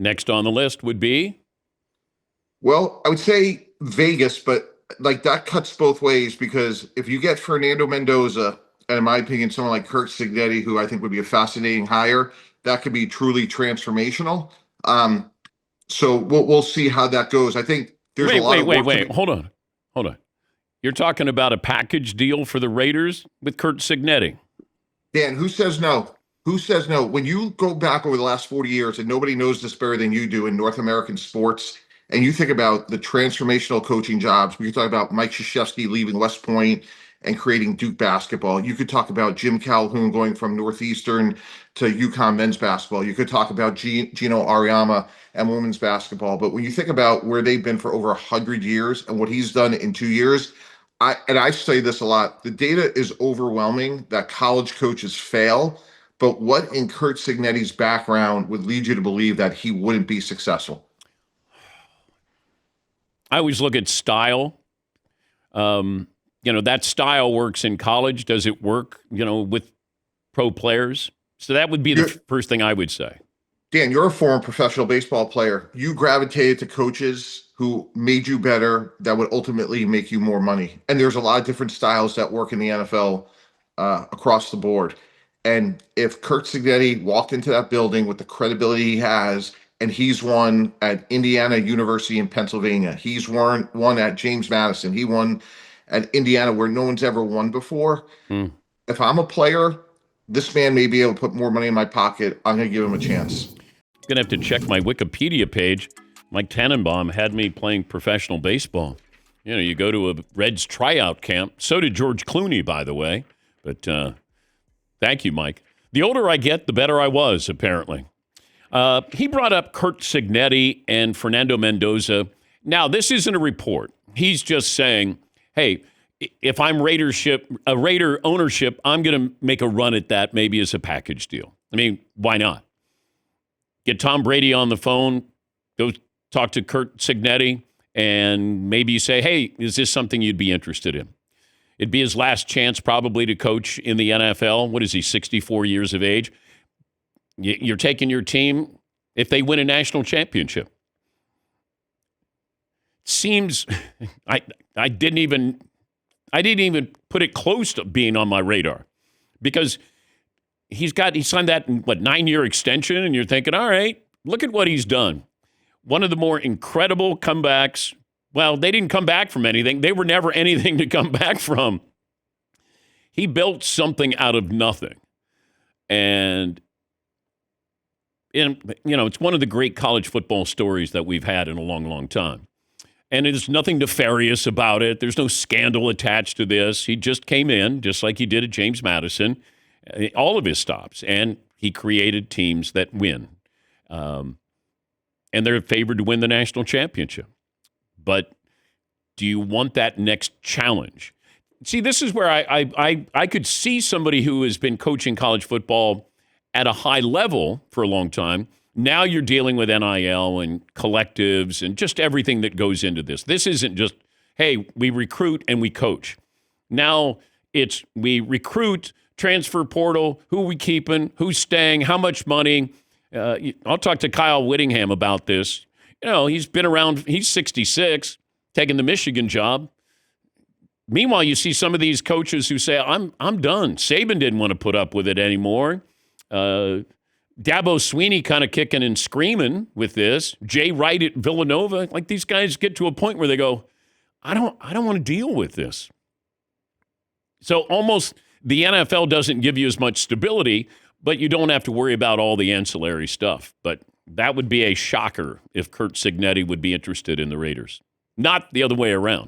Next on the list would be? Well, I would say Vegas, but like that cuts both ways because if you get Fernando Mendoza, and in my opinion, someone like Curt Cignetti, who I think would be a fascinating hire, that could be truly transformational. Um, so we'll see how that goes. I think there's a lot of work to Wait. be. Hold on. You're talking about a package deal for the Raiders with Curt Cignetti. Dan, who says no? Who says no? When you go back over the last 40 years, and nobody knows this better than you do in North American sports, and you think about the transformational coaching jobs, we could talk about Mike Krzyzewski leaving West Point and creating Duke basketball. You could talk about Jim Calhoun going from Northeastern to UConn men's basketball. You could talk about Gino Ariama and women's basketball. But when you think about where they've been for over 100 years and what he's done in 2 years, I say this a lot, the data is overwhelming that college coaches fail, but what in Curt Cignetti's background would lead you to believe that he wouldn't be successful? I always look at style. That style works in college. Does it work, with pro players? So that would be the first thing I would say. Dan, you're a former professional baseball player. You gravitated to coaches who made you better, that would ultimately make you more money. And there's a lot of different styles that work in the NFL across the board. And if Curt Cignetti walked into that building with the credibility he has, and he's won at Indiana University in Pennsylvania, he's won at James Madison, he won at Indiana where no one's ever won before. If I'm a player, this man may be able to put more money in my pocket. I'm going to give him a chance. I'm going to have to check my Wikipedia page. Mike Tannenbaum had me playing professional baseball. You go to a Reds tryout camp. So did George Clooney, by the way. But thank you, Mike. The older I get, the better I was, apparently. He brought up Curt Cignetti and Fernando Mendoza. Now, this isn't a report. He's just saying, hey, if I'm Raider ownership, I'm going to make a run at that maybe as a package deal. I mean, why not? Get Tom Brady on the phone, go talk to Curt Cignetti, and maybe you say, hey, is this something you'd be interested in? It'd be his last chance probably to coach in the NFL. What is he, 64 years of age? You're taking your team if they win a national championship. Seems I didn't even put it close to being on my radar because he signed that 9-year extension, and you're thinking, all right, look at what he's done. One of the more incredible comebacks. Well, they didn't come back from anything. They were never anything to come back from. He built something out of nothing. And it's one of the great college football stories that we've had in a long, long time. And there's nothing nefarious about it. There's no scandal attached to this. He just came in, just like he did at James Madison, all of his stops, and he created teams that win. And they're favored to win the national championship. But do you want that next challenge? See, this is where I could see somebody who has been coaching college football at a high level for a long time. Now you're dealing with NIL and collectives and just everything that goes into this. This isn't just, hey, we recruit and we coach. Now it's we recruit, transfer portal, who are we keeping, who's staying, how much money. I'll talk to Kyle Whittingham about this. He's been around, he's 66, taking the Michigan job. Meanwhile, you see some of these coaches who say, I'm done. Saban didn't want to put up with it anymore. Dabo Swinney kind of kicking and screaming with this. Jay Wright at Villanova. Like, these guys get to a point where they go, I don't want to deal with this. So almost the NFL doesn't give you as much stability, but you don't have to worry about all the ancillary stuff. But that would be a shocker if Curt Cignetti would be interested in the Raiders. Not the other way around.